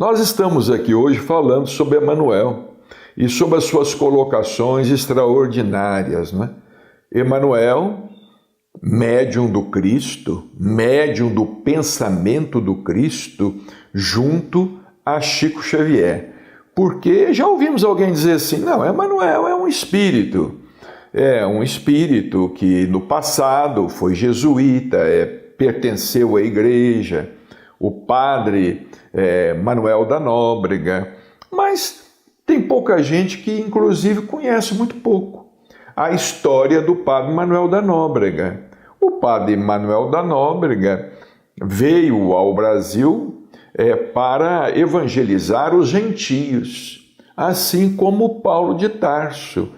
Nós estamos aqui hoje falando sobre Emanuel e sobre as suas colocações extraordinárias, né? Emanuel, médium do Cristo, médium do pensamento do Cristo, junto a Chico Xavier. Porque já ouvimos alguém dizer assim, não, Emanuel é um espírito que no passado foi jesuíta, pertenceu à igreja, o padre Manuel da Nóbrega, mas tem pouca gente que inclusive conhece muito pouco a história do padre Manuel da Nóbrega. O padre Manuel da Nóbrega veio ao Brasil para evangelizar os gentios, assim como Paulo de Tarso,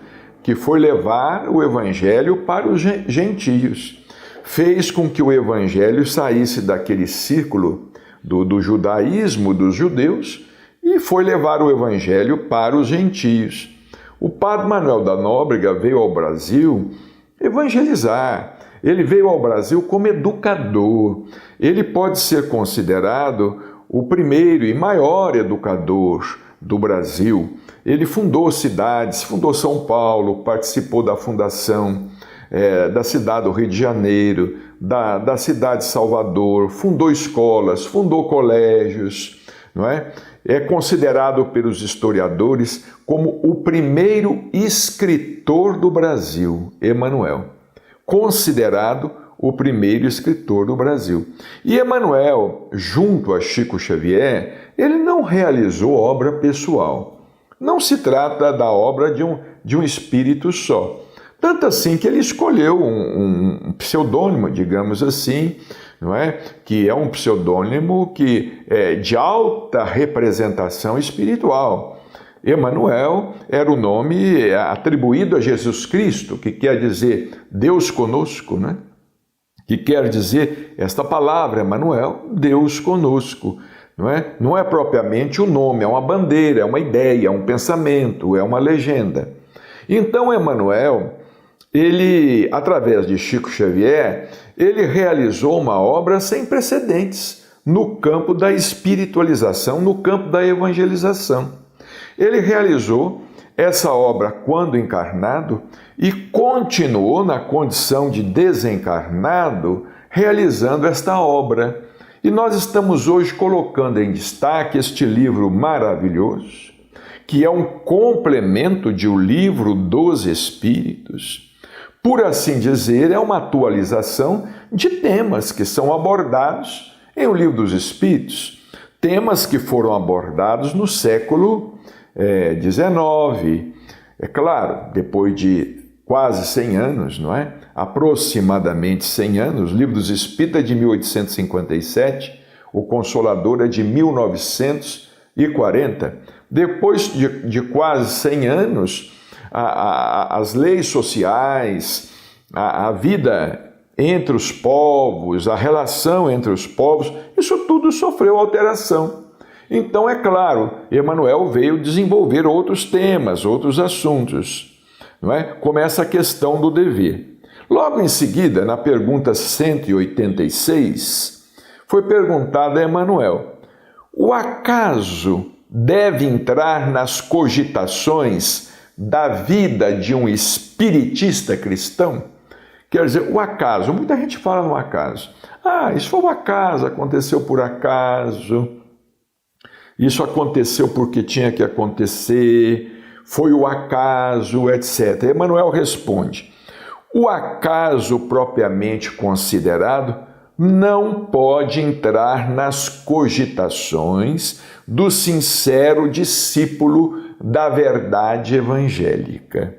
que foi levar o evangelho para os gentios. Fez com que o evangelho saísse daquele círculo do judaísmo, dos judeus, e foi levar o evangelho para os gentios. O padre Manuel da Nóbrega veio ao Brasil evangelizar. Ele veio ao Brasil como educador. Ele pode ser considerado o primeiro e maior educador do Brasil. Ele fundou cidades, fundou São Paulo, participou da fundação da cidade do Rio de Janeiro, da cidade de Salvador, fundou escolas, fundou colégios, não é? É considerado pelos historiadores como o primeiro escritor do Brasil, Emanuel. Considerado o primeiro escritor do Brasil. E Emanuel, junto a Chico Xavier, ele não realizou obra pessoal. Não se trata da obra de um espírito só. Tanto assim que ele escolheu um pseudônimo, digamos assim, não é? Que é um pseudônimo que é de alta representação espiritual. Emanuel era o nome atribuído a Jesus Cristo, que quer dizer Deus conosco, né? Que quer dizer esta palavra, Emanuel, Deus conosco. Não é propriamente o nome, é uma bandeira, é uma ideia, é um pensamento, é uma legenda. Então, Emanuel, ele, através de Chico Xavier, ele realizou uma obra sem precedentes no campo da espiritualização, no campo da evangelização. Ele realizou essa obra quando encarnado e continuou na condição de desencarnado realizando esta obra. E nós estamos hoje colocando em destaque este livro maravilhoso, que é um complemento de O Livro dos Espíritos. Por assim dizer, é uma atualização de temas que são abordados em O Livro dos Espíritos, temas que foram abordados no século XIX. É claro, depois de quase 100 anos, não é? Aproximadamente 100 anos, o Livro dos Espíritos é de 1857, o Consolador é de 1940. Depois de quase 100 anos, as leis sociais, a vida entre os povos, a relação entre os povos, isso tudo sofreu alteração. Então, é claro, Emanuel veio desenvolver outros temas, outros assuntos, não é? Começa a questão do dever. Logo em seguida, na pergunta 186, foi perguntada a Emanuel: o acaso deve entrar nas cogitações da vida de um espiritista cristão? Quer dizer, o acaso, muita gente fala no acaso. Isso foi um acaso, aconteceu por acaso, isso aconteceu porque tinha que acontecer, foi o acaso, etc. Emanuel responde: o acaso propriamente considerado não pode entrar nas cogitações do sincero discípulo da verdade evangélica.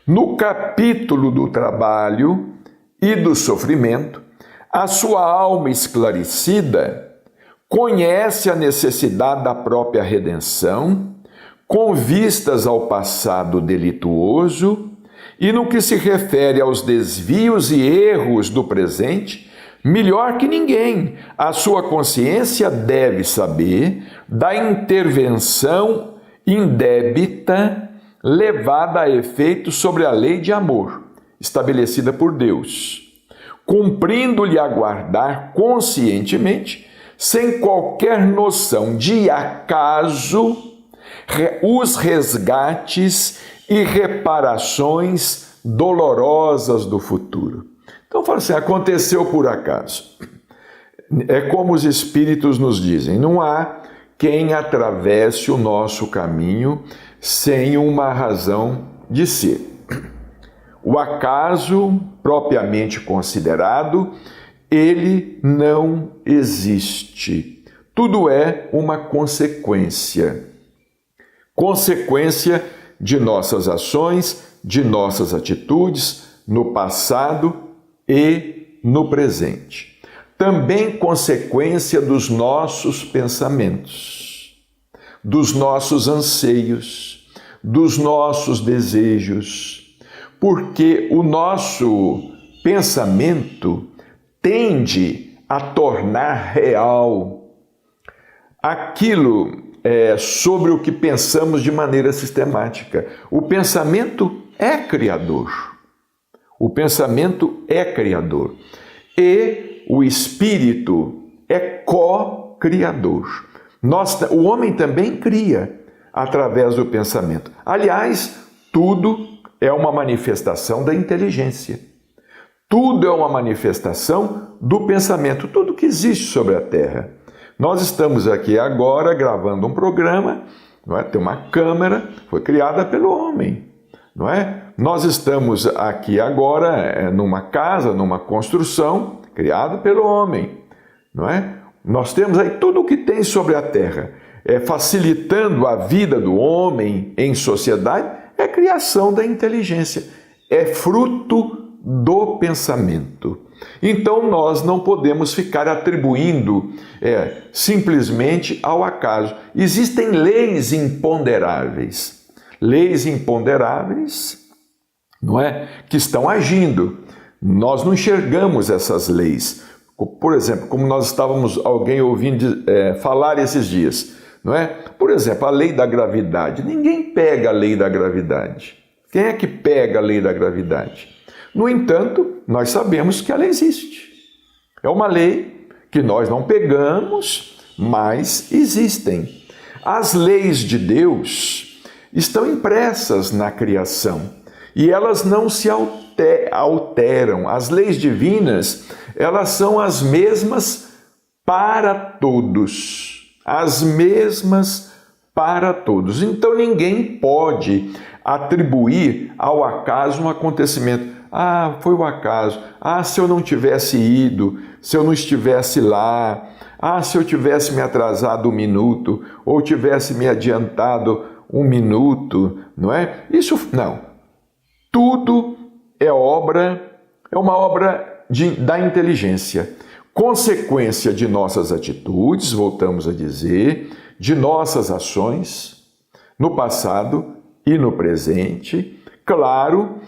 No capítulo do trabalho e do sofrimento, a sua alma esclarecida conhece a necessidade da própria redenção, com vistas ao passado delituoso, e no que se refere aos desvios e erros do presente, melhor que ninguém, a sua consciência deve saber da intervenção indébita levada a efeito sobre a lei de amor, estabelecida por Deus, cumprindo-lhe aguardar conscientemente sem qualquer noção de acaso, os resgates e reparações dolorosas do futuro. Então, fala assim, aconteceu por acaso. É como os Espíritos nos dizem, não há quem atravesse o nosso caminho sem uma razão de ser. O acaso, propriamente considerado, ele não existe. Tudo é uma consequência. Consequência de nossas ações, de nossas atitudes no passado e no presente. Também consequência dos nossos pensamentos, dos nossos anseios, dos nossos desejos, porque o nosso pensamento tende a tornar real aquilo sobre o que pensamos de maneira sistemática. O pensamento é criador. O pensamento é criador. E o espírito é co-criador. O homem também cria através do pensamento. Aliás, tudo é uma manifestação da inteligência. Tudo é uma manifestação do pensamento. Tudo que existe sobre a Terra. Nós estamos aqui agora gravando um programa, não é? Tem uma câmera, foi criada pelo homem, não é? Nós estamos aqui agora numa casa, numa construção, criada pelo homem, não é? Nós temos aí tudo o que tem sobre a Terra, facilitando a vida do homem em sociedade, é criação da inteligência, é fruto do pensamento. Então nós não podemos ficar atribuindo simplesmente ao acaso. Existem leis imponderáveis, não é, que estão agindo. Nós não enxergamos essas leis. Por exemplo, como nós estávamos alguém ouvindo falar esses dias, não é? Por exemplo, a lei da gravidade. Ninguém pega a lei da gravidade. Quem é que pega a lei da gravidade? No entanto, nós sabemos que ela existe. É uma lei que nós não pegamos, mas existem. As leis de Deus estão impressas na criação e elas não se alteram. As leis divinas, elas são as mesmas para todos. As mesmas para todos. Então ninguém pode atribuir ao acaso um acontecimento. Ah, foi o acaso. Ah, se eu não tivesse ido, se eu não estivesse lá. Ah, se eu tivesse me atrasado 1 minuto, ou tivesse me adiantado 1 minuto, não é? Isso não. Tudo é uma obra da inteligência. Consequência de nossas atitudes, voltamos a dizer, de nossas ações, no passado e no presente. Claro,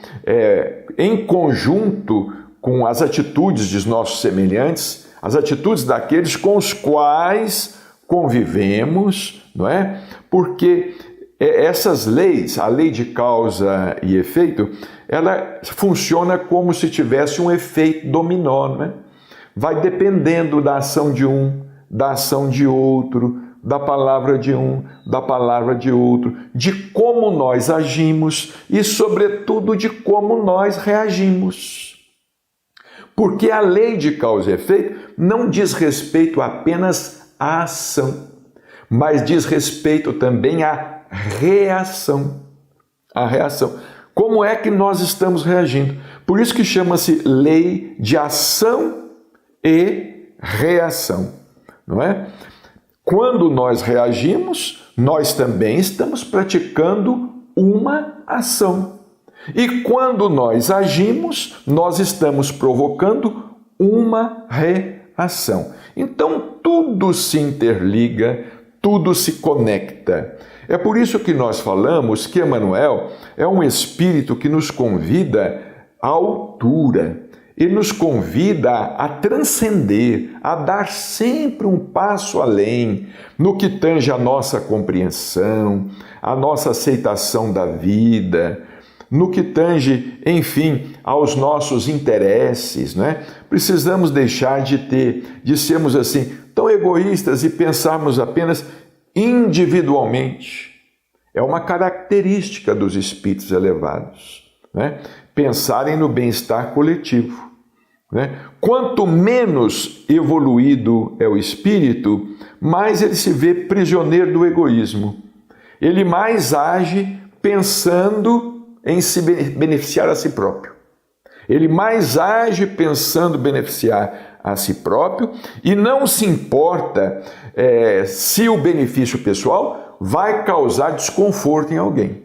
em conjunto com as atitudes dos nossos semelhantes, as atitudes daqueles com os quais convivemos, não é? Porque essas leis, a lei de causa e efeito, ela funciona como se tivesse um efeito dominó, não é? Vai dependendo da ação de um, da ação de outro, da palavra de um, da palavra de outro, de como nós agimos e, sobretudo, de como nós reagimos. Porque a lei de causa e efeito não diz respeito apenas à ação, mas diz respeito também à reação. A reação. Como é que nós estamos reagindo? Por isso que chama-se lei de ação e reação, não é? Quando nós reagimos, nós também estamos praticando uma ação. E quando nós agimos, nós estamos provocando uma reação. Então, tudo se interliga, tudo se conecta. É por isso que nós falamos que Emmanuel é um espírito que nos convida à altura. Ele nos convida a transcender, a dar sempre um passo além no que tange a nossa compreensão, a nossa aceitação da vida, no que tange, enfim, aos nossos interesses, né? Precisamos deixar de sermos assim tão egoístas e pensarmos apenas individualmente. É uma característica dos espíritos elevados, né? Pensarem no bem-estar coletivo, né? Quanto menos evoluído é o espírito, mais ele se vê prisioneiro do egoísmo. Ele mais age pensando em se beneficiar a si próprio. Ele mais age pensando beneficiar a si próprio e não se importa se o benefício pessoal vai causar desconforto em alguém.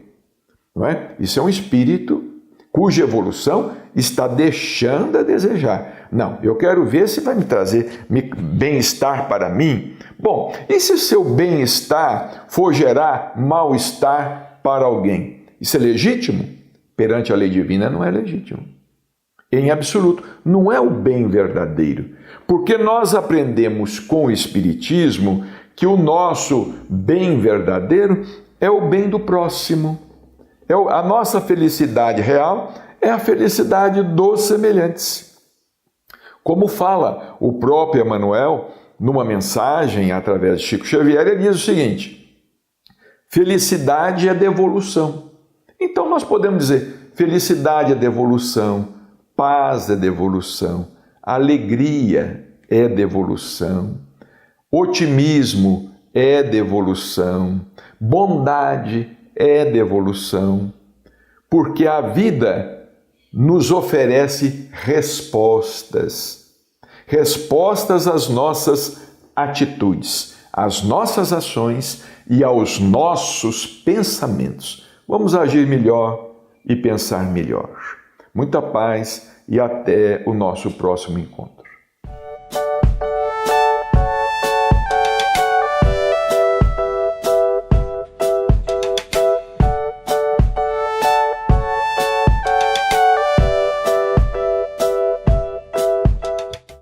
Não é? Isso é um espírito cuja evolução está deixando a desejar. Não, eu quero ver se vai me trazer bem-estar para mim. Bom, e se o seu bem-estar for gerar mal-estar para alguém? Isso é legítimo? Perante a lei divina não é legítimo. Em absoluto, não é o bem verdadeiro. Porque nós aprendemos com o Espiritismo que o nosso bem verdadeiro é o bem do próximo. A nossa felicidade real é a felicidade dos semelhantes. Como fala o próprio Emmanuel, numa mensagem através de Chico Xavier, ele diz o seguinte: felicidade é devolução. Então nós podemos dizer, felicidade é devolução, paz é devolução, alegria é devolução, otimismo é devolução, bondade é devolução, porque a vida nos oferece respostas às nossas atitudes, às nossas ações e aos nossos pensamentos. Vamos agir melhor e pensar melhor. Muita paz e até o nosso próximo encontro.